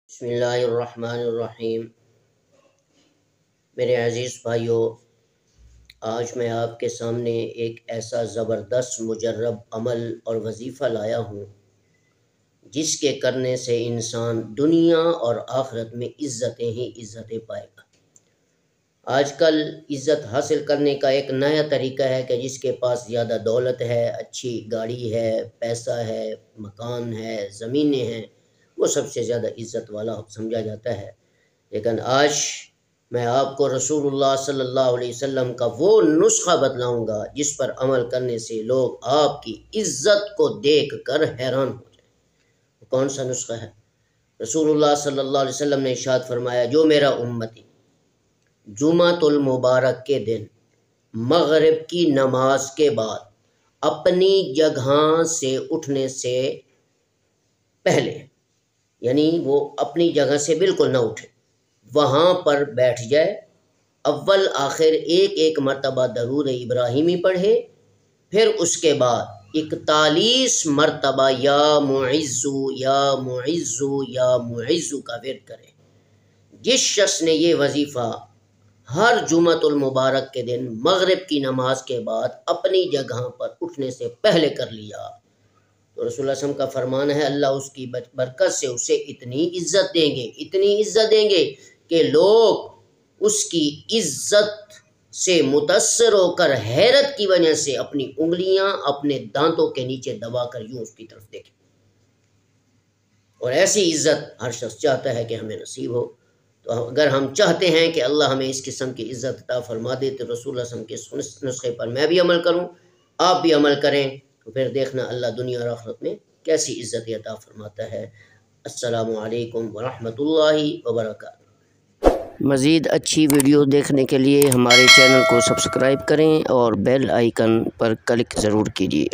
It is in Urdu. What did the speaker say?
بسم اللہ الرحمن الرحیم۔ میرے عزیز بھائیوں، آج میں آپ کے سامنے ایک ایسا زبردست مجرب عمل اور وظیفہ لایا ہوں جس کے کرنے سے انسان دنیا اور آخرت میں عزتیں ہی عزتیں پائے گا۔ آج کل عزت حاصل کرنے کا ایک نیا طریقہ ہے کہ جس کے پاس زیادہ دولت ہے، اچھی گاڑی ہے، پیسہ ہے، مکان ہے، زمینیں ہیں، وہ سب سے زیادہ عزت والا سمجھا جاتا ہے۔ لیکن آج میں آپ کو رسول اللہ صلی اللہ علیہ وسلم کا وہ نسخہ بتلاؤں گا جس پر عمل کرنے سے لوگ آپ کی عزت کو دیکھ کر حیران ہو جائیں۔ کون سا نسخہ ہے؟ رسول اللہ صلی اللہ علیہ وسلم نے ارشاد فرمایا، جو میرا امتی جمعۃ المبارک کے دن مغرب کی نماز کے بعد اپنی جگہ سے اٹھنے سے پہلے، یعنی وہ اپنی جگہ سے بالکل نہ اٹھے، وہاں پر بیٹھ جائے، اول آخر ایک مرتبہ درود ابراہیمی پڑھے، پھر اس کے بعد 41 مرتبہ یا معزو یا معزو یا معزو کا ورد کرے۔ جس شخص نے یہ وظیفہ ہر جمعۃ المبارک کے دن مغرب کی نماز کے بعد اپنی جگہ پر اٹھنے سے پہلے کر لیا، تو رسول اللہ صلی اللہ علیہ وسلم کا فرمان ہے، اللہ اس کی برکت سے اسے اتنی عزت دیں گے کہ لوگ اس کی عزت سے متاثر ہو کر حیرت کی وجہ سے اپنی انگلیاں اپنے دانتوں کے نیچے دبا کر یوں اس کی طرف دیکھیں۔ اور ایسی عزت ہر شخص چاہتا ہے کہ ہمیں نصیب ہو۔ تو اگر ہم چاہتے ہیں کہ اللہ ہمیں اس قسم کی عزت عطا فرما دے تو رسول اللہ صلی اللہ علیہ وسلم کے نسخے پر میں بھی عمل کروں، آپ بھی عمل کریں، تو پھر دیکھنا اللہ دنیا اور آخرت میں کیسی عزت عطا فرماتا ہے۔ السلام علیکم ورحمۃ اللہ وبرکاتہ۔ مزید اچھی ویڈیو دیکھنے کے لیے ہمارے چینل کو سبسکرائب کریں اور بیل آئیکن پر کلک ضرور کیجیے۔